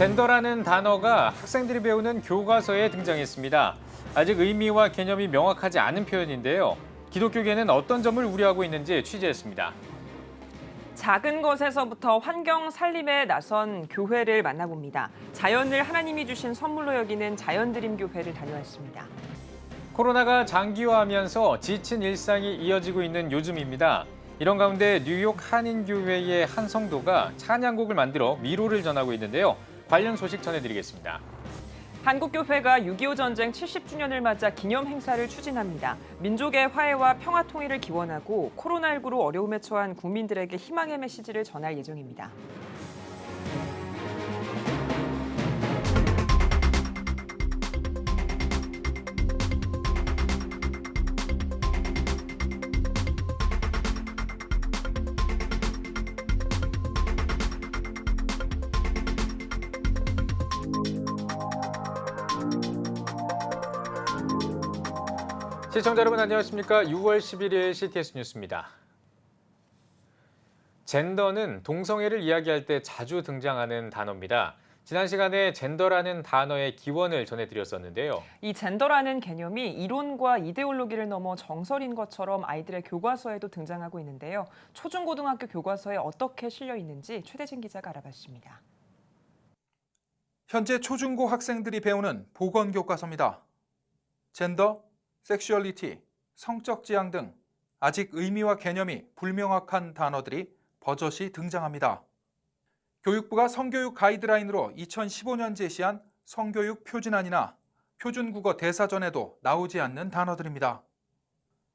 젠더라는 단어가 학생들이 배우는 교과서에 등장했습니다. 아직 의미와 개념이 명확하지 않은 표현인데요. 기독교계는 어떤 점을 우려하고 있는지 취재했습니다. 작은 것에서부터 환경 살림에 나선 교회를 만나봅니다. 자연을 하나님이 주신 선물로 여기는 자연드림교회를 다녀왔습니다. 코로나가 장기화하면서 지친 일상이 이어지고 있는 요즘입니다. 이런 가운데 뉴욕 한인교회의 한 성도가 찬양곡을 만들어 위로를 전하고 있는데요. 관련 소식 전해드리겠습니다. 한국교회가 6.25 전쟁 70주년을 맞아 기념 행사를 추진합니다. 민족의 화해와 평화 통일을 기원하고 코로나19로 어려움에 처한 국민들에게 희망의 메시지를 전할 예정입니다. 시청자 여러분 안녕하십니까? 6월 11일 CTS 뉴스입니다. 젠더는 동성애를 이야기할 때 자주 등장하는 단어입니다. 지난 시간에 젠더라는 단어의 기원을 전해드렸었는데요. 이 젠더라는 개념이 이론과 이데올로기를 넘어 정설인 것처럼 아이들의 교과서에도 등장하고 있는데요. 초중고등학교 교과서에 어떻게 실려 있는지 최대진 기자가 알아봤습니다. 현재 초중고 학생들이 배우는 보건교과서입니다. 젠더, 섹슈얼리티, 성적 지향 등 아직 의미와 개념이 불명확한 단어들이 버젓이 등장합니다. 교육부가 성교육 가이드라인으로 2015년 제시한 성교육 표준안이나 표준국어 대사전에도 나오지 않는 단어들입니다.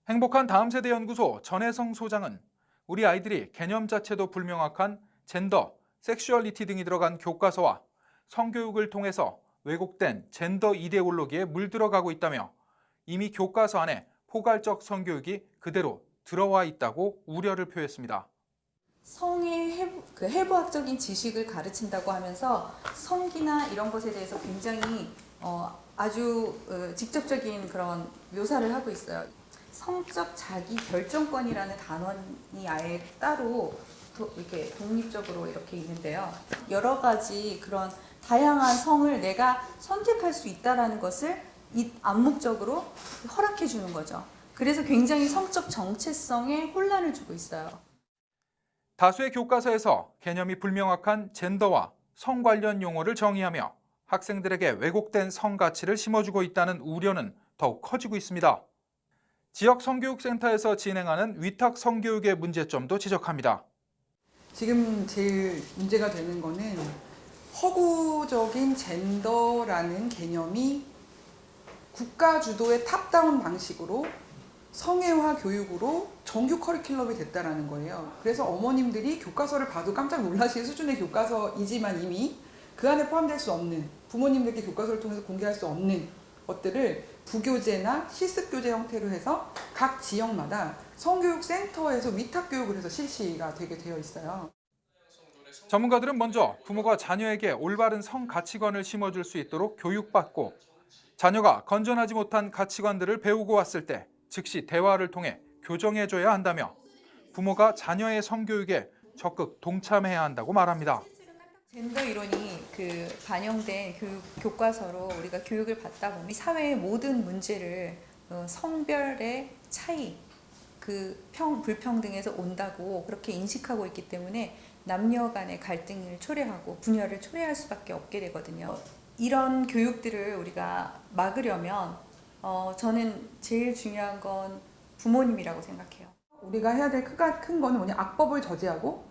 행복한 다음세대 연구소 전혜성 소장은 우리 아이들이 개념 자체도 불명확한 젠더, 섹슈얼리티 등이 들어간 교과서와 성교육을 통해서 왜곡된 젠더 이데올로기에 물들어가고 있다며 이미 교과서 안에 포괄적 성교육이 그대로 들어와 있다고 우려를 표했습니다. 성의 해부학적인 지식을 가르친다고 하면서 성기나 이런 것에 대해서 굉장히 아주 직접적인 그런 묘사를 하고 있어요. 성적 자기 결정권이라는 단원이 아예 따로 이렇게 독립적으로 이렇게 있는데요. 여러 가지 그런 다양한 성을 내가 선택할 수 있다라는 것을 암묵적으로 허락해 주는 거죠. 그래서 굉장히 성적 정체성에 혼란을 주고 있어요. 다수의 교과서에서 개념이 불명확한 젠더와 성 관련 용어를 정의하며 학생들에게 왜곡된 성 가치를 심어주고 있다는 우려는 더욱 커지고 있습니다. 지역 성교육센터에서 진행하는 위탁 성교육의 문제점도 지적합니다. 지금 제일 문제가 되는 거는 허구적인 젠더라는 개념이 국가 주도의 탑다운 방식으로 성애화 교육으로 정규 커리큘럼이 됐다라는 거예요. 그래서 어머님들이 교과서를 봐도 깜짝 놀라실 수준의 교과서이지만 이미 그 안에 포함될 수 없는, 부모님들께 교과서를 통해서 공개할 수 없는 것들을 부교재나 실습교재 형태로 해서 각 지역마다 성교육센터에서 위탁교육을 해서 실시가 되게 되어 있어요. 전문가들은 먼저 부모가 자녀에게 올바른 성 가치관을 심어줄 수 있도록 교육받고 자녀가 건전하지 못한 가치관들을 배우고 왔을 때 즉시 대화를 통해 교정해줘야 한다며 부모가 자녀의 성교육에 적극 동참해야 한다고 말합니다. 젠더 이론이 반영된 교과서로 우리가 교육을 받다 보면 사회의 모든 문제를 성별의 차이, 불평등에서 온다고 그렇게 인식하고 있기 때문에 남녀 간의 갈등을 초래하고 분열을 초래할 수밖에 없게 되거든요. 이런 교육들을 우리가 막으려면 저는 제일 중요한 건 부모님이라고 생각해요. 우리가 해야 될 큰 거는 뭐냐, 악법을 저지하고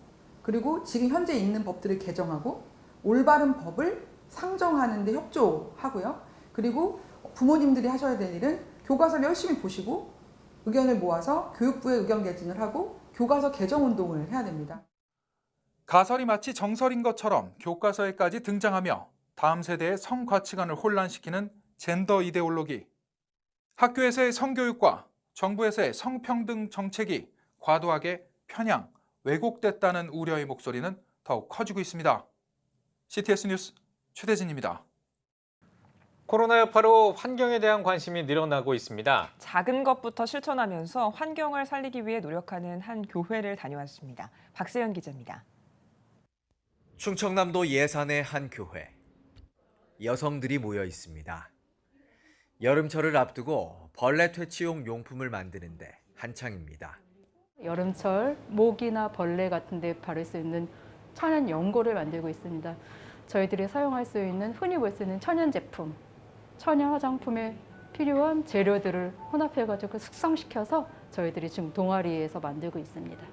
그리고 지금 현재 있는 법들을 개정하고 올바른 법을 상정하는 데 협조하고요. 그리고 부모님들이 하셔야 될 일은 교과서를 열심히 보시고 의견을 모아서 교육부에 의견 개진을 하고 교과서 개정 운동을 해야 됩니다. 가설이 마치 정설인 것처럼 교과서에까지 등장하며 다음 세대의 성 가치관을 혼란시키는 젠더 이데올로기. 학교에서의 성교육과 정부에서의 성평등 정책이 과도하게 편향, 왜곡됐다는 우려의 목소리는 더욱 커지고 있습니다. CTS 뉴스 최대진입니다. 코로나 여파로 환경에 대한 관심이 늘어나고 있습니다. 작은 것부터 실천하면서 환경을 살리기 위해 노력하는 한 교회를 다녀왔습니다. 박세연 기자입니다. 충청남도 예산의 한 교회. 여성들이 모여 있습니다. 여름철을 앞두고 벌레 퇴치용 용품을 만드는데 한창입니다. 여름철 모기나 벌레 같은 데 바를 수 있는 천연 연고를 만들고 있습니다. 저희들이 사용할 수 있는 흔히 볼 수 있는 천연 제품, 천연 화장품에 필요한 재료들을 혼합해가지고 숙성시켜서 저희들이 지금 동아리에서 만들고 있습니다.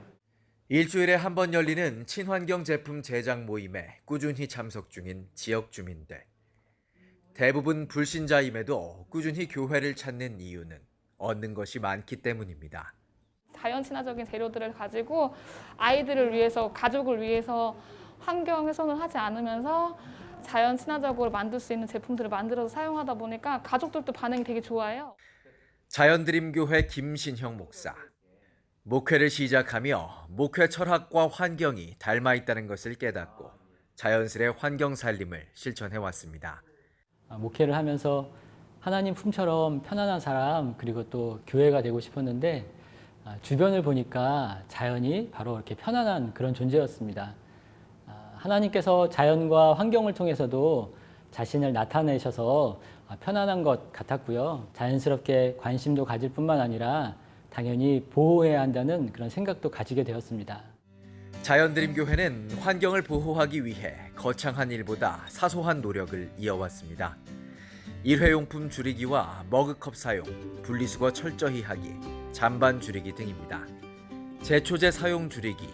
일주일에 한 번 열리는 친환경 제품 제작 모임에 꾸준히 참석 중인 지역 주민들. 대부분 불신자임에도 꾸준히 교회를 찾는 이유는 얻는 것이 많기 때문입니다. 자연 친화적인 재료들을 가지고 아이들을 위해서, 가족을 위해서 환경 훼손을 하지 않으면서 자연 친화적으로 만들 수 있는 제품들을 만들어서 사용하다 보니까 가족들도 반응이 되게 좋아요. 자연드림교회 김신형 목사. 목회를 시작하며 목회 철학과 환경이 닮아 있다는 것을 깨닫고 자연스레 환경 살림을 실천해 왔습니다. 목회를 하면서 하나님 품처럼 편안한 사람, 그리고 또 교회가 되고 싶었는데 주변을 보니까 자연이 바로 이렇게 편안한 그런 존재였습니다. 하나님께서 자연과 환경을 통해서도 자신을 나타내셔서 편안한 것 같았고요. 자연스럽게 관심도 가질 뿐만 아니라 당연히 보호해야 한다는 그런 생각도 가지게 되었습니다. 자연드림교회는 환경을 보호하기 위해 거창한 일보다 사소한 노력을 이어왔습니다. 일회용품 줄이기와 머그컵 사용, 분리수거 철저히 하기, 잔반 줄이기 등입니다. 제초제 사용 줄이기,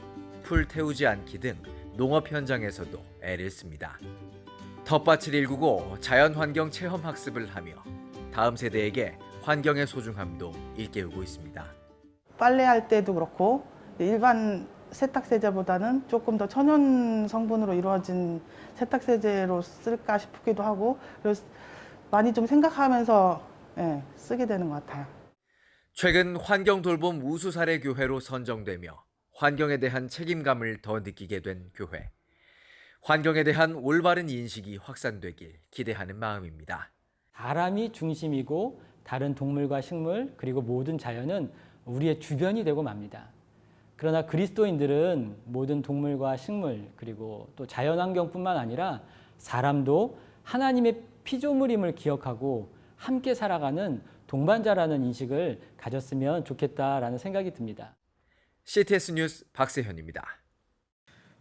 풀 태우지 않기 등 농업 현장에서도 애를 씁니다. 텃밭을 일구고 자연환경 체험 학습을 하며 다음 세대에게 환경의 소중함도 일깨우고 있습니다. 빨래할 때도 그렇고 일반 세탁세제보다는 조금 더 천연 성분으로 이루어진 세탁세제로 쓸까 싶기도 하고, 그래서 많이 좀 생각하면서 쓰게 되는 것 같아요. 최근 환경돌봄 우수사례 교회로 선정되며 환경에 대한 책임감을 더 느끼게 된 교회. 환경에 대한 올바른 인식이 확산되길 기대하는 마음입니다. 사람이 중심이고 다른 동물과 식물 그리고 모든 자연은 우리의 주변이 되고 맙니다. 그러나 그리스도인들은 모든 동물과 식물 그리고 또 자연환경뿐만 아니라 사람도 하나님의 피조물임을 기억하고 함께 살아가는 동반자라는 인식을 가졌으면 좋겠다라는 생각이 듭니다. CTS 뉴스 박세현입니다.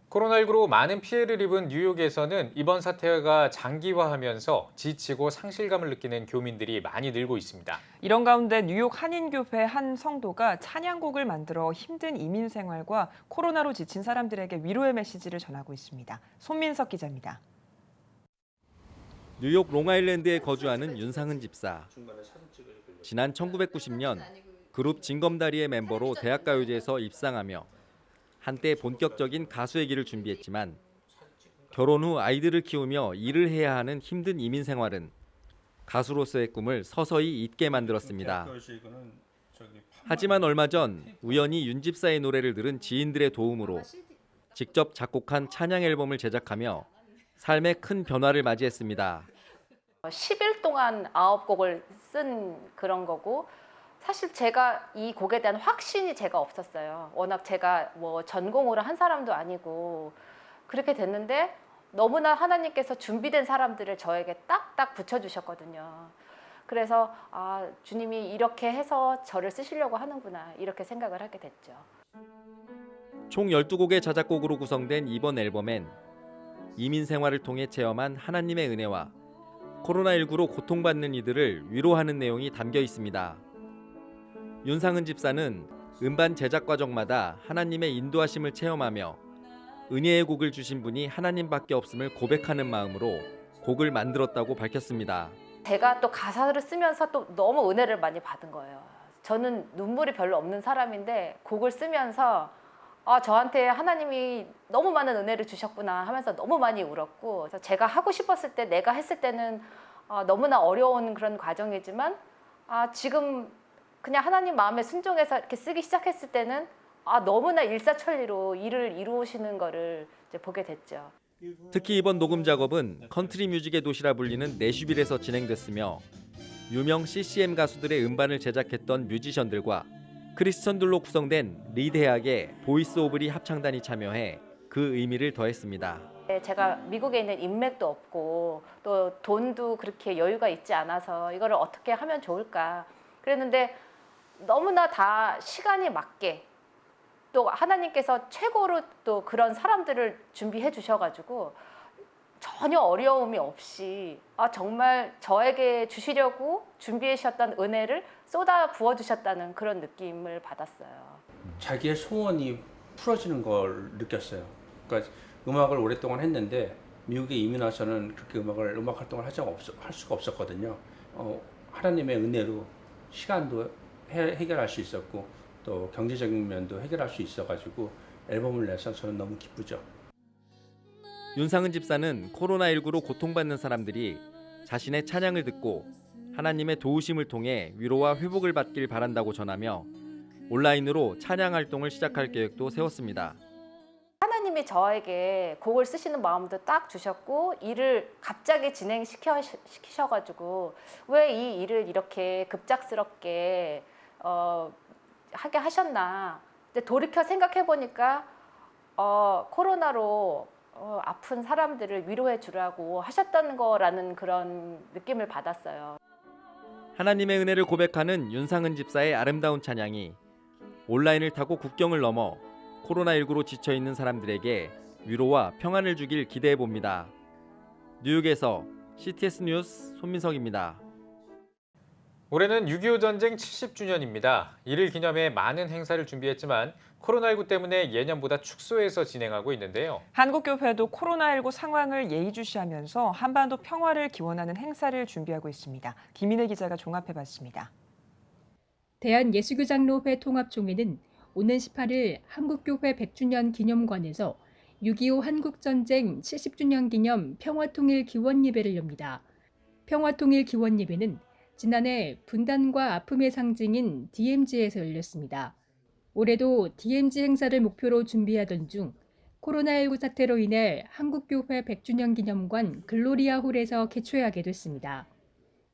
코로나19로 많은 피해를 입은 뉴욕에서는 이번 사태가 장기화하면서 지치고 상실감을 느끼는 교민들이 많이 늘고 있습니다. 이런 가운데 뉴욕 한인교회 한 성도가 찬양곡을 만들어 힘든 이민 생활과 코로나로 지친 사람들에게 위로의 메시지를 전하고 있습니다. 손민석 기자입니다. 뉴욕 롱아일랜드에 거주하는 윤상은 집사. 지난 1990년 그룹 징검다리의 멤버로 대학가요제에서 입상하며 한때 본격적인 가수의 길을 준비했지만 결혼 후 아이들을 키우며 일을 해야 하는 힘든 이민 생활은 가수로서의 꿈을 서서히 잊게 만들었습니다. 하지만 얼마 전 우연히 윤 집사의 노래를 들은 지인들의 도움으로 직접 작곡한 찬양 앨범을 제작하며 삶에 큰 변화를 맞이했습니다. 10일 동안 9곡을 쓴 그런 거고, 사실 제가 이 곡에 대한 확신이 제가 없었어요. 워낙 제가 뭐 전공으로 한 사람도 아니고 그렇게 됐는데 너무나 하나님께서 준비된 사람들을 저에게 딱딱 붙여주셨거든요. 그래서 주님이 이렇게 해서 저를 쓰시려고 하는구나 이렇게 생각을 하게 됐죠. 총 12곡의 자작곡으로 구성된 이번 앨범엔 이민 생활을 통해 체험한 하나님의 은혜와 코로나19로 고통받는 이들을 위로하는 내용이 담겨 있습니다. 윤상은 집사는 음반 제작 과정마다 하나님의 인도하심을 체험하며 은혜의 곡을 주신 분이 하나님밖에 없음을 고백하는 마음으로 곡을 만들었다고 밝혔습니다. 제가 또 가사를 쓰면서 또 너무 은혜를 많이 받은 거예요. 저는 눈물이 별로 없는 사람인데 곡을 쓰면서 저한테 하나님이 너무 많은 은혜를 주셨구나 하면서 너무 많이 울었고, 그래서 제가 하고 싶었을 때 내가 했을 때는 너무나 어려운 그런 과정이지만 지금 그냥 하나님 마음에 순종해서 이렇게 쓰기 시작했을 때는 너무나 일사천리로 일을 이루시는 거를 이제 보게 됐죠. 특히 이번 녹음 작업은 컨트리 뮤직의 도시라 불리는 내슈빌에서 진행됐으며 유명 CCM 가수들의 음반을 제작했던 뮤지션들과 크리스천들로 구성된 리 대학의 보이스 오브 리 합창단이 참여해 그 의미를 더했습니다. 제가 미국에 있는 인맥도 없고 또 돈도 그렇게 여유가 있지 않아서 이거를 어떻게 하면 좋을까 그랬는데 너무나 다 시간이 맞게 또 하나님께서 최고로 또 그런 사람들을 준비해 주셔가지고 전혀 어려움이 없이 정말 저에게 주시려고 준비해 주셨던 은혜를 쏟아 부어 주셨다는 그런 느낌을 받았어요. 자기의 소원이 풀어지는 걸 느꼈어요. 그러니까 음악을 오랫동안 했는데 미국에 이민 와서는 그렇게 음악 활동을 할 수가 없었거든요. 하나님의 은혜로 시간도 해결할 수 있었고 또 경제적인 면도 해결할 수 있어가지고 앨범을 내서 저는 너무 기쁘죠. 윤상은 집사는 코로나19로 고통받는 사람들이 자신의 찬양을 듣고 하나님의 도우심을 통해 위로와 회복을 받길 바란다고 전하며 온라인으로 찬양 활동을 시작할 계획도 세웠습니다. 하나님이 저에게 곡을 쓰시는 마음도 딱 주셨고 일을 갑자기 진행시키셔가지고 왜 이 일을 이렇게 급작스럽게 하게 하셨나. 근데 돌이켜 생각해 보니까 코로나로 아픈 사람들을 위로해 주라고 하셨던 거라는 그런 느낌을 받았어요. 하나님의 은혜를 고백하는 윤상은 집사의 아름다운 찬양이 온라인을 타고 국경을 넘어 코로나19로 지쳐있는 사람들에게 위로와 평안을 주길 기대해 봅니다. 뉴욕에서 CTS 뉴스 손민석입니다. 올해는 6.25 전쟁 70주년입니다. 이를 기념해 많은 행사를 준비했지만 코로나19 때문에 예년보다 축소해서 진행하고 있는데요. 한국교회도 코로나19 상황을 예의주시하면서 한반도 평화를 기원하는 행사를 준비하고 있습니다. 김인혜 기자가 종합해봤습니다. 대한예수교장로회 통합총회는 오는 18일 한국교회 100주년 기념관에서 6.25 한국전쟁 70주년 기념 평화통일 기원예배를 엽니다. 평화통일 기원예배는 지난해 분단과 아픔의 상징인 DMZ에서 열렸습니다. 올해도 DMZ 행사를 목표로 준비하던 중 코로나19 사태로 인해 한국교회 100주년 기념관 글로리아홀에서 개최하게 됐습니다.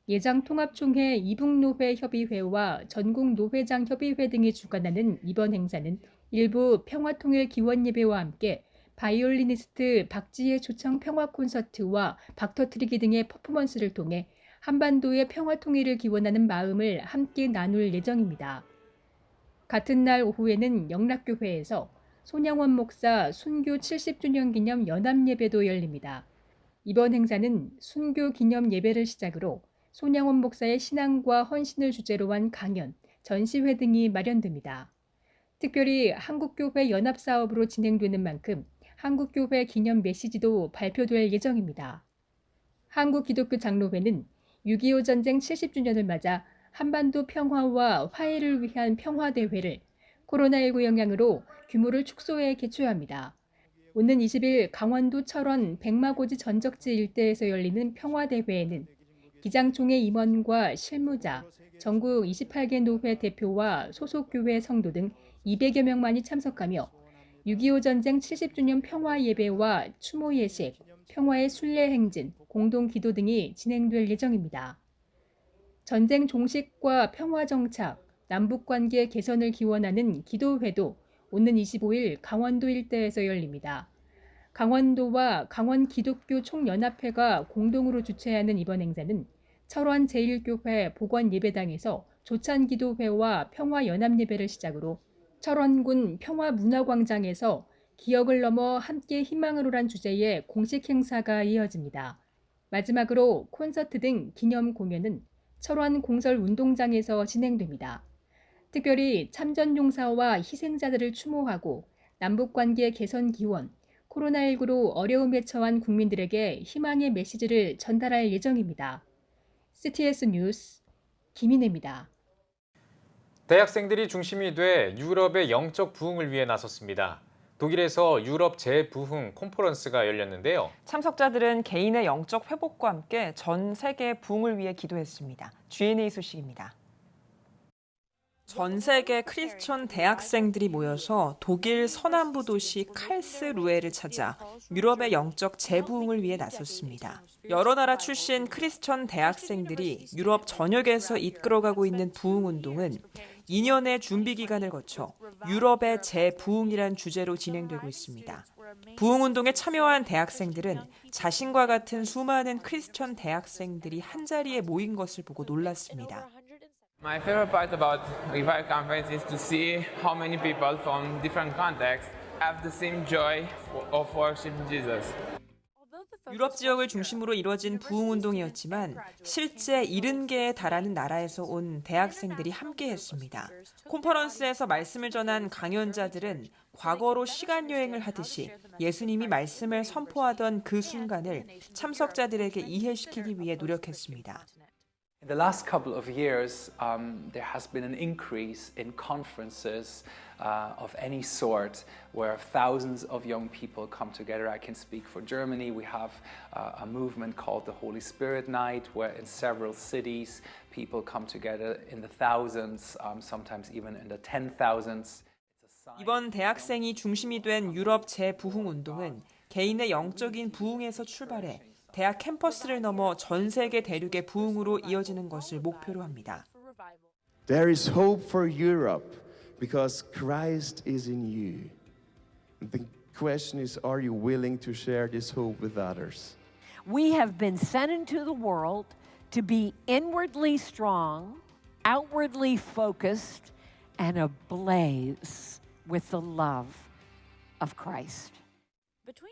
예장통합총회 이북노회협의회와 전국노회장협의회 등이 주관하는 이번 행사는 일부 평화통일 기원예배와 함께 바이올리니스트 박지혜 초청 평화 콘서트와 박터트리기 등의 퍼포먼스를 통해 한반도의 평화통일을 기원하는 마음을 함께 나눌 예정입니다. 같은 날 오후에는 영락교회에서 손양원 목사 순교 70주년 기념 연합예배도 열립니다. 이번 행사는 순교 기념 예배를 시작으로 손양원 목사의 신앙과 헌신을 주제로 한 강연, 전시회 등이 마련됩니다. 특별히 한국교회 연합사업으로 진행되는 만큼 한국교회 기념 메시지도 발표될 예정입니다. 한국기독교장로회는 6.25 전쟁 70주년을 맞아 한반도 평화와 화해를 위한 평화대회를 코로나19 영향으로 규모를 축소해 개최합니다. 오는 20일 강원도 철원 백마고지 전적지 일대에서 열리는 평화대회에는 기장총회 임원과 실무자, 전국 28개 노회 대표와 소속교회 성도 등 200여 명만이 참석하며 6.25 전쟁 70주년 평화예배와 추모예식, 평화의 순례행진, 공동기도 등이 진행될 예정입니다. 전쟁 종식과 평화정착, 남북관계 개선을 기원하는 기도회도 오는 25일 강원도 일대에서 열립니다. 강원도와 강원기독교 총연합회가 공동으로 주최하는 이번 행사는 철원 제1교회 복원예배당에서 조찬기도회와 평화연합예배를 시작으로 철원군 평화문화광장에서 기억을 넘어 함께 희망으로란 주제의 공식 행사가 이어집니다. 마지막으로 콘서트 등 기념 공연은 철원 공설운동장에서 진행됩니다. 특별히 참전용사와 희생자들을 추모하고 남북관계 개선 기원, 코로나19로 어려움에 처한 국민들에게 희망의 메시지를 전달할 예정입니다. CTS 뉴스 김인혜입니다. 대학생들이 중심이 돼 유럽의 영적 부흥을 위해 나섰습니다. 독일에서 유럽 재부흥 콘퍼런스가 열렸는데요. 참석자들은 개인의 영적 회복과 함께 전 세계 부흥을 위해 기도했습니다. GNA 소식입니다. 전 세계 크리스천 대학생들이 모여서 독일 서남부 도시 칼스루에를 찾아 유럽의 영적 재부흥을 위해 나섰습니다. 여러 나라 출신 크리스천 대학생들이 유럽 전역에서 이끌어가고 있는 부흥운동은 2년의 준비 기간을 거쳐 유럽의 재부흥이란 주제로 진행되고 있습니다. 부흥운동에 참여한 대학생들은 자신과 같은 수많은 크리스천 대학생들이 한자리에 모인 것을 보고 놀랐습니다. My favorite part about Revive Conference is to see how many people from different contexts have the same joy of worshiping Jesus. 유럽 지역을 중심으로 이뤄진 부흥운동이었지만 실제 70개에 달하는 나라에서 온 대학생들이 함께했습니다. 콘퍼런스에서 말씀을 전한 강연자들은 과거로 시간여행을 하듯이 예수님이 말씀을 선포하던 그 순간을 참석자들에게 이해시키기 위해 노력했습니다. In the last couple of years, there has been an increase in conferences of any sort where thousands of young people come together. I can speak for Germany. We have a movement called the Holy Spirit Night, where in several cities people come together in the thousands, sometimes even in the 10,000s. 이번 대학생이 중심이 된 유럽 재부흥운동은 개인의 영적인 부흥에서 출발해 대학 캠퍼스를 넘어 전 세계 대륙의 부흥으로 이어지는 것을 목표로 합니다. There is hope for Europe because Christ is in you. The question is, are you willing to share this hope with others? We have been sent into the world to be inwardly strong, outwardly focused, and ablaze with the love of Christ.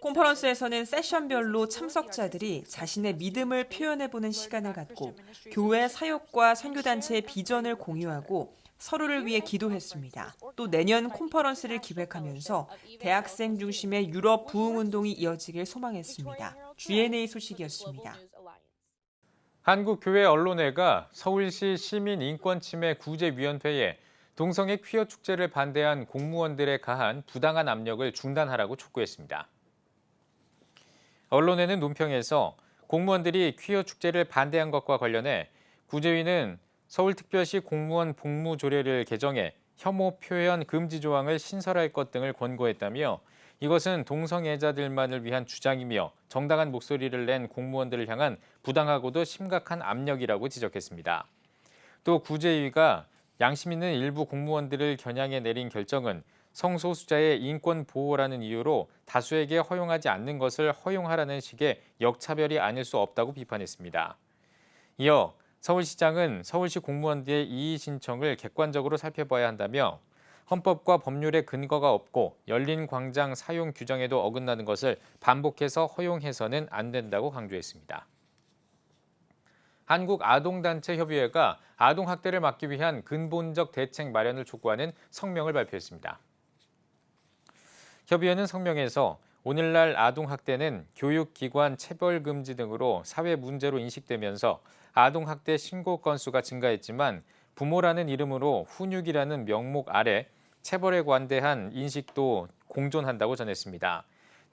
콘퍼런스에서는 세션별로 참석자들이 자신의 믿음을 표현해보는 시간을 갖고 교회 사역과 선교단체의 비전을 공유하고 서로를 위해 기도했습니다. 또 내년 콘퍼런스를 기획하면서 대학생 중심의 유럽 부흥운동이 이어지길 소망했습니다. GNA 소식이었습니다. 한국교회언론회가 서울시 시민인권침해구제위원회에 동성애 퀴어 축제를 반대한 공무원들에 가한 부당한 압력을 중단하라고 촉구했습니다. 언론회는 논평에서 공무원들이 퀴어 축제를 반대한 것과 관련해 구제위는 서울특별시 공무원 복무조례를 개정해 혐오 표현 금지 조항을 신설할 것 등을 권고했다며 이것은 동성애자들만을 위한 주장이며 정당한 목소리를 낸 공무원들을 향한 부당하고도 심각한 압력이라고 지적했습니다. 또 구제위가 양심 있는 일부 공무원들을 겨냥해 내린 결정은 성소수자의 인권 보호라는 이유로 다수에게 허용하지 않는 것을 허용하라는 식의 역차별이 아닐 수 없다고 비판했습니다. 이어 서울시장은 서울시 공무원들의 이의 신청을 객관적으로 살펴봐야 한다며 헌법과 법률에 근거가 없고 열린 광장 사용 규정에도 어긋나는 것을 반복해서 허용해서는 안 된다고 강조했습니다. 한국아동단체협의회가 아동학대를 막기 위한 근본적 대책 마련을 촉구하는 성명을 발표했습니다. 협의회는 성명에서 오늘날 아동학대는 교육기관 체벌금지 등으로 사회 문제로 인식되면서 아동학대 신고 건수가 증가했지만 부모라는 이름으로 훈육이라는 명목 아래 체벌에 관대한 인식도 공존한다고 전했습니다.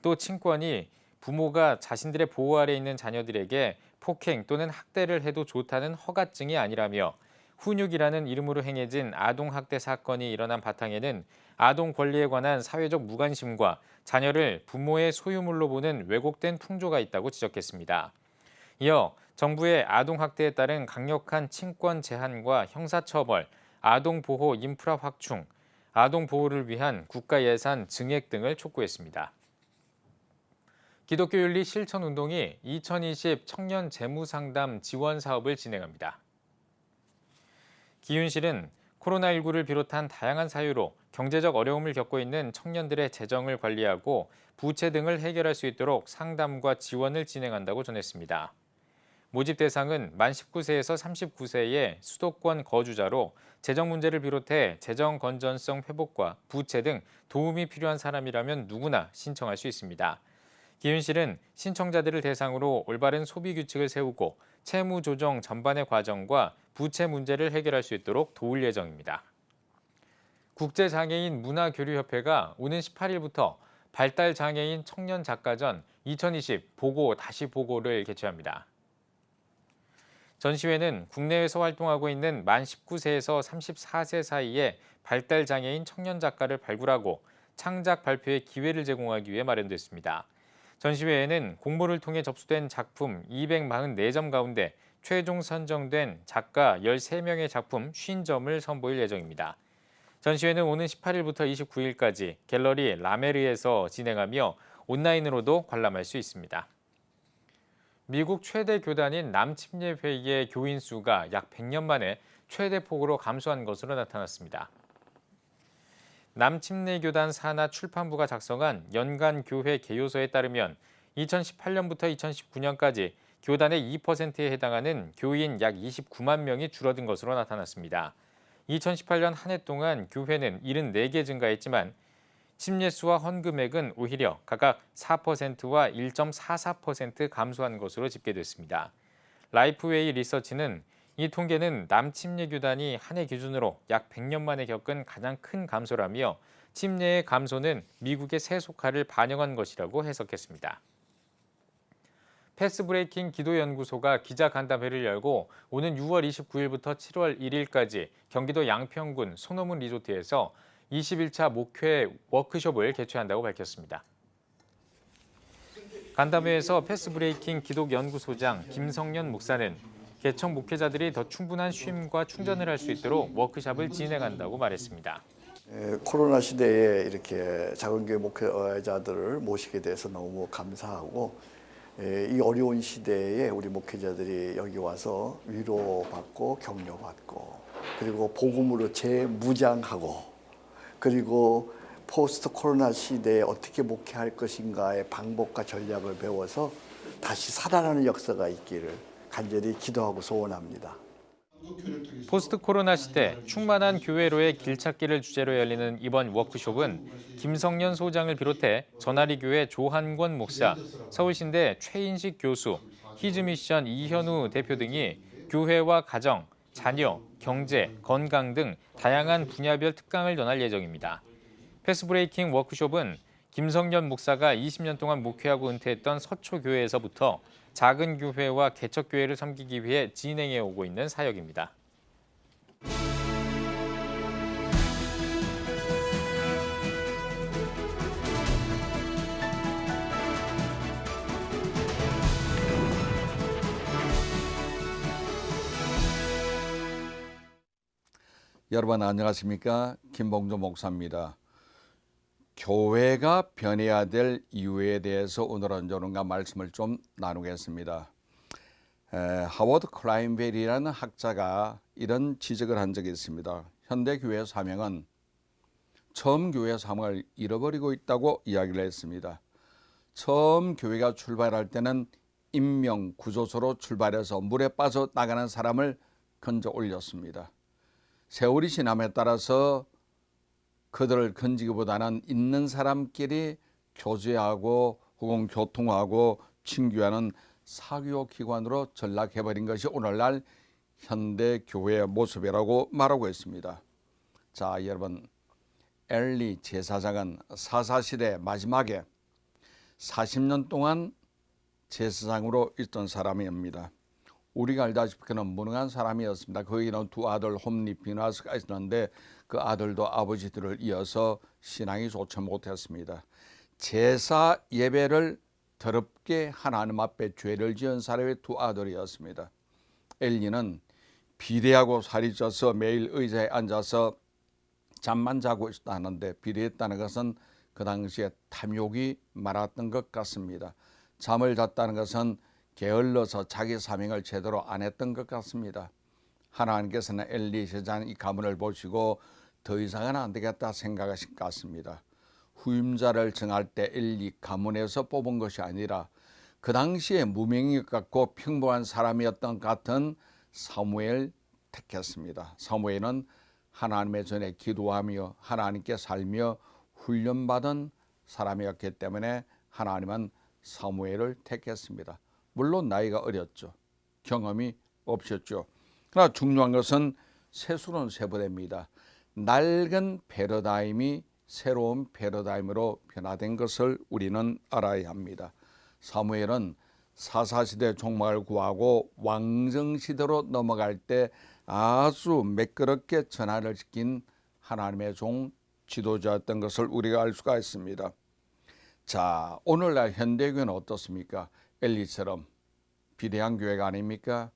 또 친권이 부모가 자신들의 보호 아래 있는 자녀들에게 폭행 또는 학대를 해도 좋다는 허가증이 아니라며 훈육이라는 이름으로 행해진 아동학대 사건이 일어난 바탕에는 아동 권리에 관한 사회적 무관심과 자녀를 부모의 소유물로 보는 왜곡된 풍조가 있다고 지적했습니다. 이어 정부의 아동학대에 따른 강력한 친권 제한과 형사처벌, 아동보호 인프라 확충, 아동보호를 위한 국가예산 증액 등을 촉구했습니다. 기독교윤리 실천운동이 2020 청년 재무상담 지원 사업을 진행합니다. 기윤실은 코로나19를 비롯한 다양한 사유로 경제적 어려움을 겪고 있는 청년들의 재정을 관리하고 부채 등을 해결할 수 있도록 상담과 지원을 진행한다고 전했습니다. 모집 대상은 만 19세에서 39세의 수도권 거주자로 재정 문제를 비롯해 재정 건전성 회복과 부채 등 도움이 필요한 사람이라면 누구나 신청할 수 있습니다. 기윤실은 신청자들을 대상으로 올바른 소비 규칙을 세우고 채무 조정 전반의 과정과 부채 문제를 해결할 수 있도록 도울 예정입니다. 국제장애인 문화교류협회가 오는 18일부터 발달장애인 청년작가전 2020 보고 다시 보고를 개최합니다. 전시회는 국내에서 활동하고 있는 만 19세에서 34세 사이의 발달장애인 청년작가를 발굴하고 창작 발표의 기회를 제공하기 위해 마련됐습니다. 전시회에는 공모를 통해 접수된 작품 244점 가운데 최종 선정된 작가 13명의 작품 50점을 선보일 예정입니다. 전시회는 오는 18일부터 29일까지 갤러리 라메르에서 진행하며 온라인으로도 관람할 수 있습니다. 미국 최대 교단인 남침례회의 교인 수가 약 100년 만에 최대폭으로 감소한 것으로 나타났습니다. 남침례교단 산하 출판부가 작성한 연간 교회 개요서에 따르면 2018년부터 2019년까지 교단의 2%에 해당하는 교인 약 29만 명이 줄어든 것으로 나타났습니다. 2018년 한 해 동안 교회는 74개 증가했지만 침례수와 헌금액은 오히려 각각 4%와 1.44% 감소한 것으로 집계됐습니다. 라이프웨이 리서치는 이 통계는 남침례교단이 한 해 기준으로 약 100년 만에 겪은 가장 큰 감소라며 침례의 감소는 미국의 세속화를 반영한 것이라고 해석했습니다. 패스브레이킹 기도연구소가 기자간담회를 열고 오는 6월 29일부터 7월 1일까지 경기도 양평군 소노문 리조트에서 21차 목회 워크숍을 개최한다고 밝혔습니다. 간담회에서 패스브레이킹 기독연구소장 김성년 목사는 개척 목회자들이 더 충분한 쉼과 충전을 할 수 있도록 워크숍을 진행한다고 말했습니다. 코로나 시대에 이렇게 작은교회 목회자들을 모시게 돼서 너무 감사하고 이 어려운 시대에 우리 목회자들이 여기 와서 위로받고 격려받고 그리고 복음으로 재무장하고 그리고 포스트 코로나 시대에 어떻게 목회할 것인가의 방법과 전략을 배워서 다시 살아나는 역사가 있기를 간절히 기도하고 소원합니다. 포스트 코로나 시대 충만한 교회로의 길찾기를 주제로 열리는 이번 워크숍은 김성년 소장을 비롯해 전하리교회 조한권 목사, 서울신대 최인식 교수, 히즈미션 이현우 대표 등이 교회와 가정, 자녀, 경제, 건강 등 다양한 분야별 특강을 전할 예정입니다. 패스브레이킹 워크숍은 김성년 목사가 20년 동안 목회하고 은퇴했던 서초교회에서부터 작은 교회와 개척교회를 섬기기 위해 진행해 오고 있는 사역입니다. 여러분 안녕하십니까? 김봉조 목사입니다. 교회가 변해야 될 이유에 대해서 오늘은 조금가 말씀을 좀 나누겠습니다. 하워드 클라인벨이라는 학자가 이런 지적을 한 적이 있습니다. 현대 교회의 사명은 처음 교회의 사명을 잃어버리고 있다고 이야기를 했습니다. 처음 교회가 출발할 때는 인명 구조소로 출발해서 물에 빠져 나가는 사람을 건져 올렸습니다. 세월이 지남에 따라서 그들을 건지기보다는 있는 사람끼리 교제하고 혹은 교통하고 친교하는 사교기관으로 전락해버린 것이 오늘날 현대 교회의 모습이라고 말하고 있습니다. 자, 여러분, 엘리 제사장은 사사시대 마지막에 40년 동안 제사장으로 있던 사람입니다. 우리가 알다시피 그는 무능한 사람이었습니다. 그에게는 두 아들 홈리 비나스가 있었는데 그 아들도 아버지들을 이어서 신앙이 좋지 못했습니다. 제사 예배를 더럽게 하나님 앞에 죄를 지은 사람의 두 아들이었습니다. 엘리는 비대하고 살이 쪄서 매일 의자에 앉아서 잠만 자고 있었다 하는데 비대했다는 것은 그 당시에 탐욕이 많았던 것 같습니다. 잠을 잤다는 것은 게을러서 자기 사명을 제대로 안 했던 것 같습니다. 하나님께서는 엘리 제사장 이 가문을 보시고 더 이상은 안 되겠다 생각하신 것 같습니다. 후임자를 정할 때 엘리 가문에서 뽑은 것이 아니라 그 당시에 무명이 같고 평범한 사람이었던 것 같은 사무엘 택했습니다. 사무엘은 하나님의 전에 기도하며 하나님께 살며 훈련받은 사람이었기 때문에 하나님은 사무엘을 택했습니다. 물론 나이가 어렸죠. 경험이 없었죠. 그러나 중요한 것은 세수는 세부됩니다. 낡은 패러다임이 새로운 패러다임으로 변화된 것을 우리는 알아야 합니다. 사무엘은 사사시대 종말을 구하고 왕정시대로 넘어갈 때 아주 매끄럽게 전환을 시킨 하나님의 종 지도자였던 것을 우리가 알 수가 있습니다. 자, 오늘날 현대교회는 어떻습니까? 엘리처럼 비대한 교회가 아닙니까?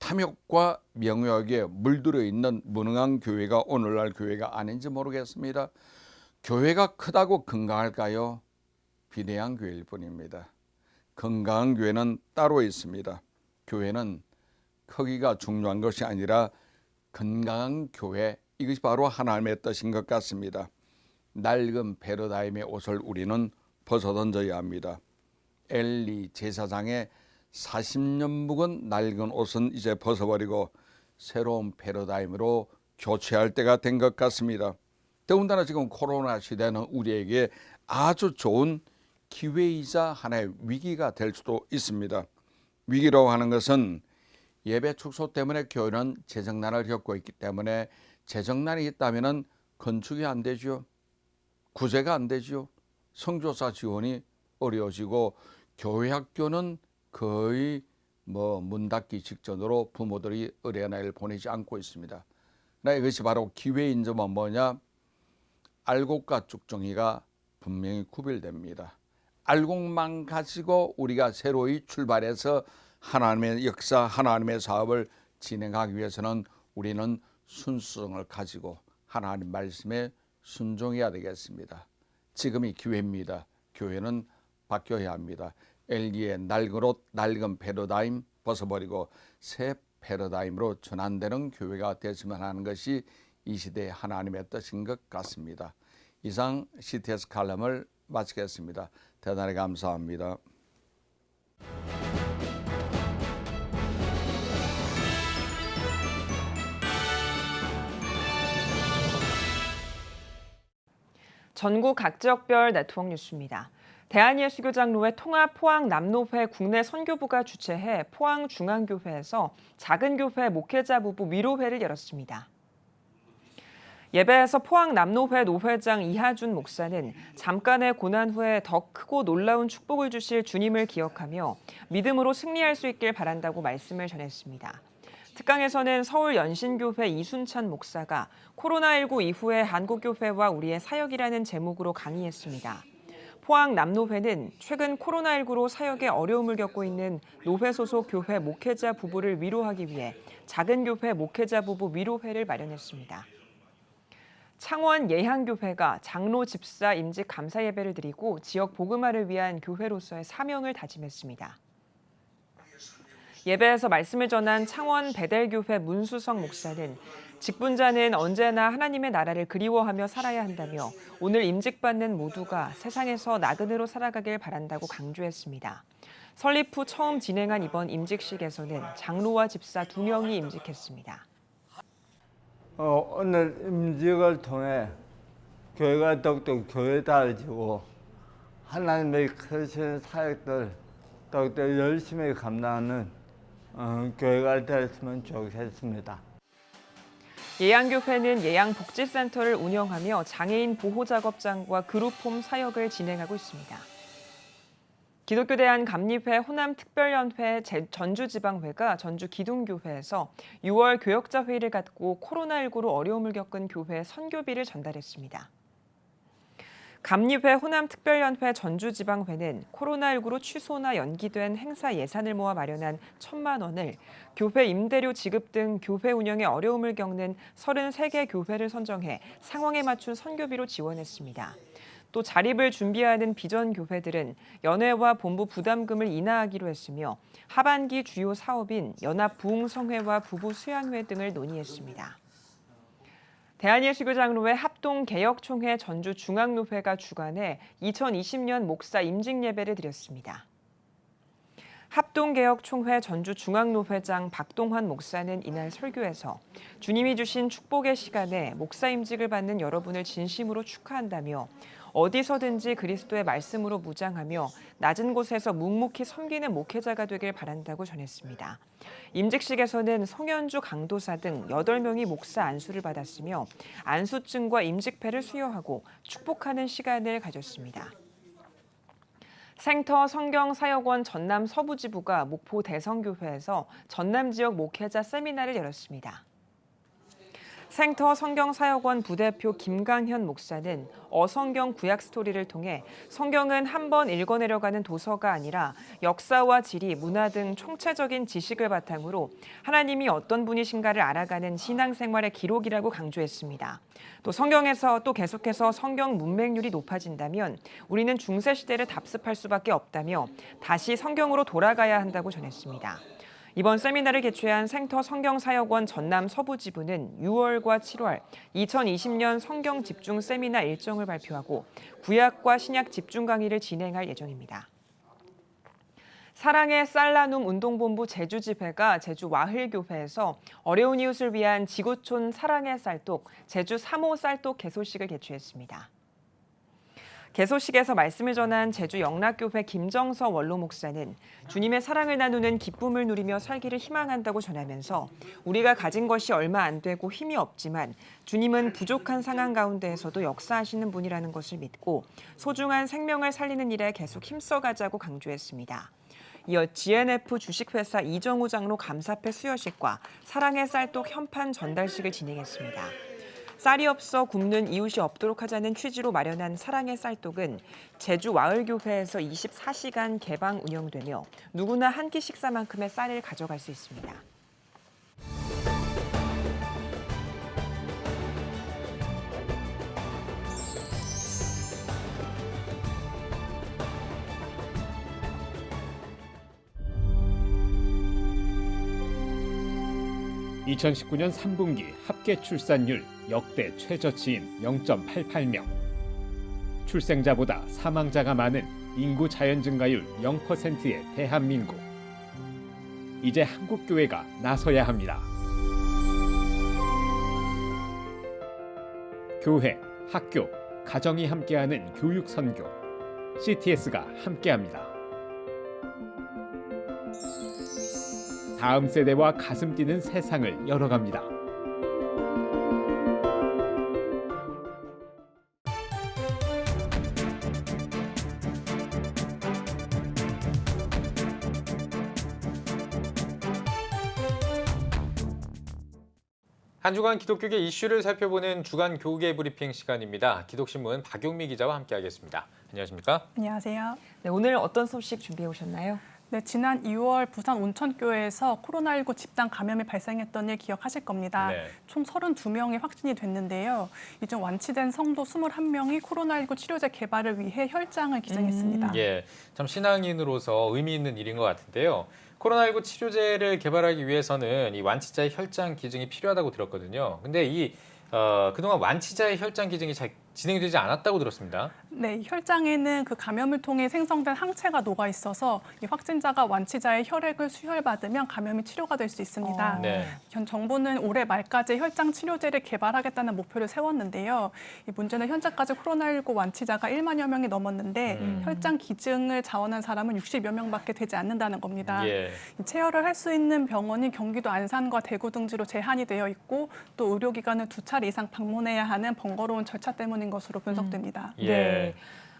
탐욕과 명욕에 물들어 있는 무능한 교회가 오늘날 교회가 아닌지 모르겠습니다. 교회가 크다고 건강할까요? 비대한 교회일 뿐입니다. 건강한 교회는 따로 있습니다. 교회는 크기가 중요한 것이 아니라 건강한 교회, 이것이 바로 하나님의 뜻인 것 같습니다. 낡은 패러다임의 옷을 우리는 벗어던져야 합니다. 엘리 제사장의 40년 묵은 낡은 옷은 이제 벗어버리고 새로운 패러다임으로 교체할 때가 된 것 같습니다. 더군다나 지금 코로나 시대는 우리에게 아주 좋은 기회이자 하나의 위기가 될 수도 있습니다. 위기라고 하는 것은 예배 축소 때문에 교회는 재정난을 겪고 있기 때문에 재정난이 있다면 건축이 안 되죠. 구제가 안 되죠. 성교사 지원이 어려워지고 교회 학교는 거의 문 닫기 직전으로 부모들이 어린아이를 보내지 않고 있습니다. 이것이 바로 기회인 점은 뭐냐? 알곡과 쭉정이가 분명히 구별됩니다. 알곡만 가지고 우리가 새로이 출발해서 하나님의 역사, 하나님의 사업을 진행하기 위해서는 우리는 순수성을 가지고 하나님 말씀에 순종해야 되겠습니다. 지금이 기회입니다. 교회는 바뀌어야 합니다. 엘리의 낡은 옷, 낡은 패러다임 벗어버리고 새 패러다임으로 전환되는 교회가 됐으면 하는 것이 이 시대의 하나님의 뜻인 것 같습니다. 이상 CTS 칼럼을 마치겠습니다. 대단히 감사합니다. 전국 각 지역별 네트워크 뉴스입니다. 대한예수교장로회 통합 포항남로회 국내 선교부가 주최해 포항중앙교회에서 작은 교회 목회자 부부 위로회를 열었습니다. 예배에서 포항남로회 노회장 이하준 목사는 잠깐의 고난 후에 더 크고 놀라운 축복을 주실 주님을 기억하며 믿음으로 승리할 수 있길 바란다고 말씀을 전했습니다. 특강에서는 서울 연신교회 이순찬 목사가 코로나19 이후의 한국교회와 우리의 사역이라는 제목으로 강의했습니다. 포항남노회는 최근 코로나19로 사역에 어려움을 겪고 있는 노회 소속 교회 목회자 부부를 위로하기 위해 작은 교회 목회자 부부 위로회를 마련했습니다. 창원 예향교회가 장로 집사 임직 감사 예배를 드리고 지역 복음화를 위한 교회로서의 사명을 다짐했습니다. 예배에서 말씀을 전한 창원 베델교회 문수성 목사는 직분자는 언제나 하나님의 나라를 그리워하며 살아야 한다며 오늘 임직받는 모두가 세상에서 나그네로 살아가길 바란다고 강조했습니다. 설립 후 처음 진행한 이번 임직식에서는 장로와 집사 2명이 임직했습니다. 오늘 임직을 통해 교회가 더욱더 교회다워지고 하나님의 크신 사역들 더욱더 열심히 감당하는 교회가 되었으면 좋겠습니다. 예양교회는 예양복지센터를 운영하며 장애인 보호작업장과 그룹홈 사역을 진행하고 있습니다. 기독교대한 감리회 호남특별연회 전주지방회가 전주기둥교회에서 6월 교역자 회의를 갖고 코로나19로 어려움을 겪은 교회 선교비를 전달했습니다. 감리회 호남특별연회 전주지방회는 코로나19로 취소나 연기된 행사 예산을 모아 마련한 1,000만 원을 교회 임대료 지급 등 교회 운영에 어려움을 겪는 33개 교회를 선정해 상황에 맞춘 선교비로 지원했습니다. 또 자립을 준비하는 비전 교회들은 연회와 본부 부담금을 인하하기로 했으며 하반기 주요 사업인 연합부흥성회와 부부수양회 등을 논의했습니다. 대한예수교장로회 합동개혁총회 전주중앙노회가 주관해 2020년 목사 임직 예배를 드렸습니다. 합동개혁총회 전주중앙노회장 박동환 목사는 이날 설교에서 주님이 주신 축복의 시간에 목사 임직을 받는 여러분을 진심으로 축하한다며 어디서든지 그리스도의 말씀으로 무장하며 낮은 곳에서 묵묵히 섬기는 목회자가 되길 바란다고 전했습니다. 임직식에서는 송현주 강도사 등 8명이 목사 안수를 받았으며 안수증과 임직패를 수여하고 축복하는 시간을 가졌습니다. 생터 성경사역원 전남 서부지부가 목포 대성교회에서 전남 지역 목회자 세미나를 열었습니다. 생터 성경사역원 부대표 김강현 목사는 어성경 구약 스토리를 통해 성경은 한 번 읽어내려가는 도서가 아니라 역사와 지리, 문화 등 총체적인 지식을 바탕으로 하나님이 어떤 분이신가를 알아가는 신앙생활의 기록이라고 강조했습니다. 또 성경에서 또 계속해서 성경 문맹률이 높아진다면 우리는 중세시대를 답습할 수밖에 없다며 다시 성경으로 돌아가야 한다고 전했습니다. 이번 세미나를 개최한 생터 성경사역원 전남 서부지부는 6월과 7월 2020년 성경 집중 세미나 일정을 발표하고 구약과 신약 집중 강의를 진행할 예정입니다. 사랑의 쌀나눔 운동본부 제주집회가 제주 와흘교회에서 어려운 이웃을 위한 지구촌 사랑의 쌀독 제주 3호 쌀독 개소식을 개최했습니다. 개소식에서 말씀을 전한 제주 영락교회 김정서 원로 목사는 주님의 사랑을 나누는 기쁨을 누리며 살기를 희망한다고 전하면서 우리가 가진 것이 얼마 안 되고 힘이 없지만 주님은 부족한 상황 가운데에서도 역사하시는 분이라는 것을 믿고 소중한 생명을 살리는 일에 계속 힘써가자고 강조했습니다. 이어 GNF 주식회사 이정우 장로 감사패 수여식과 사랑의 쌀독 현판 전달식을 진행했습니다. 쌀이 없어 굶는 이웃이 없도록 하자는 취지로 마련한 사랑의 쌀독은 제주 와흘교회에서 24시간 개방 운영되며 누구나 한 끼 식사만큼의 쌀을 가져갈 수 있습니다. (2019년 3분기) 합계 출산율 역대 최저치인 0.88명. 출생자보다 사망자가 많은 인구 자연 증가율 0%의 대한민국. 이제 한국교회가 나서야 합니다. 교회, 학교, 가정이 함께하는 교육 선교. CTS가 함께합니다. 다음 세대와 가슴 뛰는 세상을 열어갑니다. 한 주간 기독교계 이슈를 살펴보는 주간 교계 브리핑 시간입니다. 기독신문 박용미 기자와 함께하겠습니다. 안녕하십니까? 안녕하세요. 네, 오늘 어떤 소식 준비해 오셨나요? 네, 지난 2월 부산 온천교회에서 코로나19 집단 감염이 발생했던 일 기억하실 겁니다. 네. 총 32명이 확진이 됐는데요. 이 중 완치된 성도 21명이 코로나19 치료제 개발을 위해 혈장을 기증했습니다. 예, 참 신앙인으로서 의미 있는 일인 것 같은데요. 코로나19 치료제를 개발하기 위해서는 이 완치자의 혈장 기증이 필요하다고 들었거든요. 근데 그동안 완치자의 혈장 기증이 잘 진행되지 않았다고 들었습니다. 네, 혈장에는 그 감염을 통해 생성된 항체가 녹아 있어서 이 확진자가 완치자의 혈액을 수혈받으면 감염이 치료가 될 수 있습니다. 네. 현 정부는 올해 말까지 혈장 치료제를 개발하겠다는 목표를 세웠는데요. 이 문제는 현재까지 코로나19 완치자가 1만여 명이 넘었는데 혈장 기증을 자원한 사람은 60여 명밖에 되지 않는다는 겁니다. 예. 이 체열을 할 수 있는 병원이 경기도 안산과 대구 등지로 제한이 되어 있고 또 의료기관을 2차례 이상 방문해야 하는 번거로운 절차 때문인 것으로 분석됩니다. 네.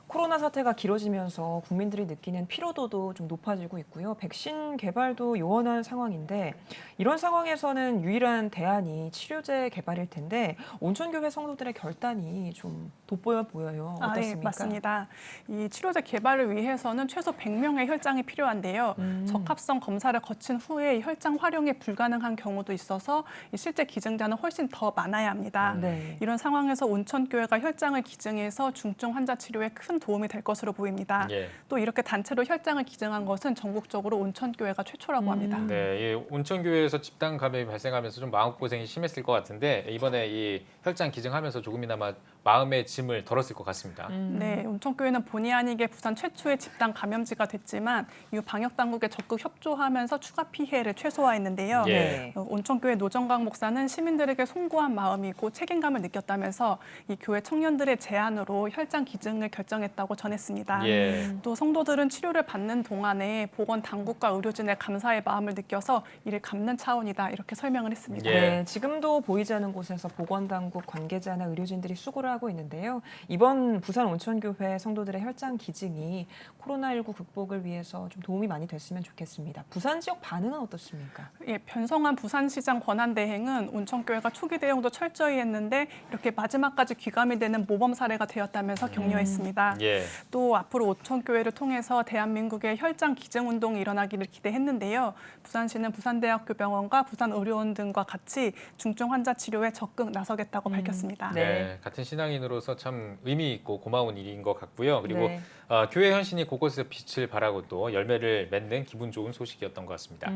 코로나 사태가 길어지면서 국민들이 느끼는 피로도도 좀 높아지고 있고요. 백신 개발도 요원한 상황인데 이런 상황에서는 유일한 대안이 치료제 개발일 텐데 온천교회 성도들의 결단이 좀 돋보여 보여요. 어떻습니까? 네, 맞습니다. 이 치료제 개발을 위해서는 최소 100명의 혈장이 필요한데요. 적합성 검사를 거친 후에 이 혈장 활용이 불가능한 경우도 있어서 실제 기증자는 훨씬 더 많아야 합니다. 네. 이런 상황에서 온천교회가 혈장을 기증해서 중증 환자 치료에 큰 도움이 될 것으로 보입니다. 예. 또 이렇게 단체로 혈장을 기증한 것은 전국적으로 온천교회가 최초라고 합니다. 네, 이 온천교회에서 집단 감염이 발생하면서 좀 마음고생이 심했을 것 같은데 이번에 이 혈장 기증하면서 조금이나마 마음의 짐을 덜었을 것 같습니다. 네, 온천교회는 본의 아니게 부산 최초의 집단 감염지가 됐지만 이후 방역당국에 적극 협조하면서 추가 피해를 최소화했는데요. 예. 온천교회 노정광 목사는 시민들에게 송구한 마음이고 책임감을 느꼈다면서 이 교회 청년들의 제안으로 혈장 기증을 결정했다고 전했습니다. 예. 또 성도들은 치료를 받는 동안에 보건당국과 의료진의 감사의 마음을 느껴서 이를 갚는 차원이다 이렇게 설명을 했습니다. 네, 지금도 보이지 않는 곳에서 보건당국 관계자나 의료진들이 수고를 하고 있는데요. 이번 부산 온천교회 성도들의 혈장 기증이 코로나19 극복을 위해서 좀 도움이 많이 됐으면 좋겠습니다. 부산 지역 반응은 어떻습니까? 예, 변성한 부산시장 권한대행은 온천교회가 초기 대응도 철저히 했는데 이렇게 마지막까지 귀감이 되는 모범 사례가 되었다면서 격려했습니다. 예. 또 앞으로 온천교회를 통해서 대한민국의 혈장 기증 운동이 일어나기를 기대했는데요. 부산시는 부산대학교 병원과 부산의료원 등과 같이 중증 환자 치료에 적극 나서겠다고 밝혔습니다. 네, 같은 신앙인으로서 참 의미 있고 고마운 일인 것 같고요. 그리고 네. 교회 현신이 곳곳에서 빛을 발하고 또 열매를 맺는 기분 좋은 소식이었던 것 같습니다.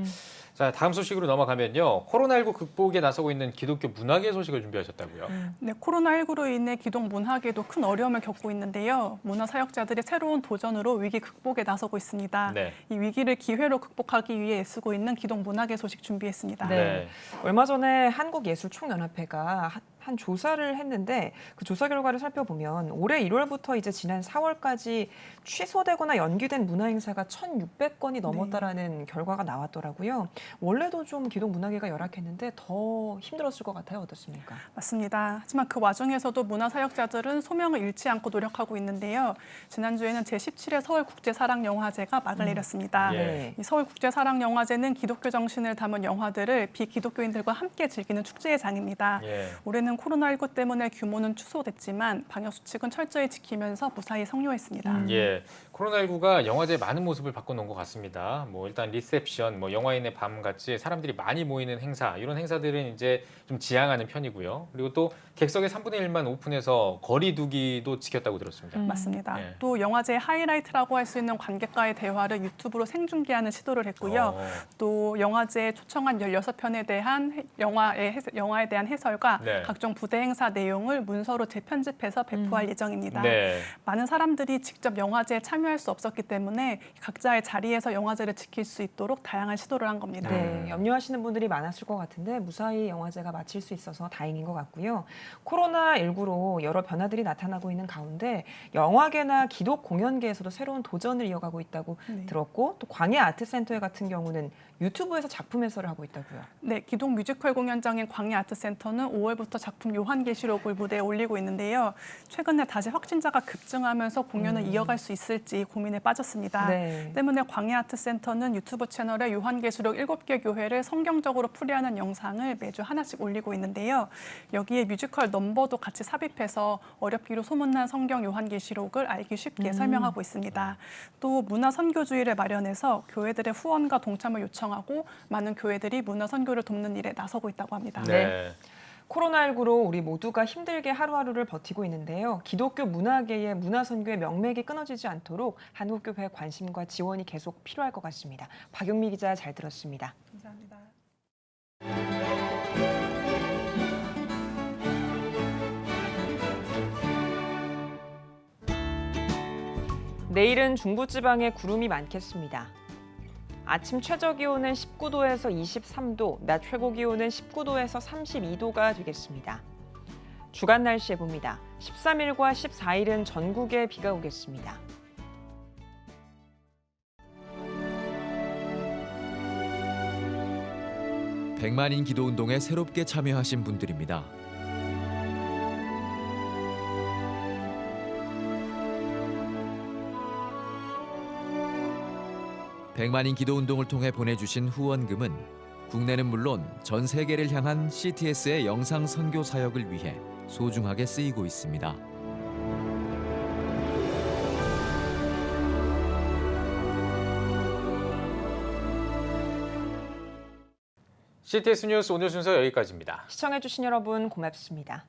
자, 다음 소식으로 넘어가면요. 코로나19 극복에 나서고 있는 기독교 문화계 소식을 준비하셨다고요. 네, 코로나19로 인해 기독 문화계도 큰 어려움을 겪고 있는데요. 문화 사역자들이 새로운 도전으로 위기 극복에 나서고 있습니다. 네. 이 위기를 기회로 극복하기 위해 애쓰고 있는 기독 문화계 소식 준비했습니다. 네. 얼마 전에 한국예술총연합회가 한 조사를 했는데 그 조사 결과를 살펴보면 올해 1월부터 이제 지난 4월까지 취소되거나 연기된 문화 행사가 1,600건이 넘었다라는 결과가 나왔더라고요. 원래도 좀 기독 문화계가 열악했는데 더 힘들었을 것 같아요. 어떻습니까? 맞습니다. 하지만 그 와중에서도 문화 사역자들은 소명을 잃지 않고 노력하고 있는데요. 지난주에는 제17회 서울국제사랑영화제가 막을 내렸습니다. 예. 이 서울국제사랑영화제는 기독교 정신을 담은 영화들을 비기독교인들과 함께 즐기는 축제의 장입니다. 예. 올해는 코로나19 때문에 규모는 취소됐지만 방역 수칙은 철저히 지키면서 무사히 성료했습니다. 예, 코로나19가 영화제의 많은 모습을 바꿔놓은 것 같습니다. 뭐 일단 리셉션, 뭐 영화인의 밤 같이 사람들이 많이 모이는 행사, 이런 행사들은 이제 좀 지양하는 편이고요. 그리고 또 객석의 3분의 1만 오픈해서 거리 두기도 지켰다고 들었습니다. 맞습니다. 예. 또 영화제의 하이라이트라고 할 수 있는 관객과의 대화를 유튜브로 생중계하는 시도를 했고요. 또 영화제에 초청한 16편에 대한 영화에 대한 해설과 네. 각종 부대 행사 내용을 문서로 재편집해서 배포할 예정입니다. 네. 많은 사람들이 직접 영화제에 참여할 수 없었기 때문에 각자의 자리에서 영화제를 지킬 수 있도록 다양한 시도를 한 겁니다. 네, 염려하시는 분들이 많았을 것 같은데 무사히 영화제가 마칠 수 있어서 다행인 것 같고요. 코로나19로 여러 변화들이 나타나고 있는 가운데 영화계나 기독 공연계에서도 새로운 도전을 이어가고 있다고 들었고 또 광야 아트센터 같은 경우는 유튜브에서 작품 해설을 하고 있다고요. 네, 기독 뮤지컬 공연장인 광야 아트센터는 5월부터 작품 요한계시록을 무대에 올리고 있는데요. 최근에 다시 확진자가 급증하면서 공연을 이어갈 수 있을지 고민에 빠졌습니다. 네. 때문에 광야 아트센터는 유튜브 채널에 요한계시록 7개 교회를 성경적으로 풀이하는 영상을 매주 하나씩 올리고 있는데요. 여기에 뮤지컬 넘버도 같이 삽입해서 어렵기로 소문난 성경 요한계시록을 알기 쉽게 설명하고 있습니다. 또 문화 선교주의를 마련해서 교회들의 후원과 동참을 요청하고 많은 교회들이 문화 선교를 돕는 일에 나서고 있다고 합니다. 네. 코로나19로 우리 모두가 힘들게 하루하루를 버티고 있는데요. 기독교 문화계의 문화 선교의 명맥이 끊어지지 않도록 한국교회의 관심과 지원이 계속 필요할 것 같습니다. 박용미 기자 잘 들었습니다. 감사합니다. 내일은 중부지방에 구름이 많겠습니다. 아침 최저기온은 19도에서 23도, 낮 최고기온은 19도에서 32도가 되겠습니다. 주간 날씨 봅니다. 13일과 14일은 전국에 비가 오겠습니다. 백만인 기도운동에 새롭게 참여하신 분들입니다. 백만인 기도운동을 통해 보내주신 후원금은 국내는 물론 전 세계를 향한 CTS의 영상 선교 사역을 위해 소중하게 쓰이고 있습니다. CTS 뉴스 오늘 순서 여기까지입니다. 시청해주신 여러분 고맙습니다.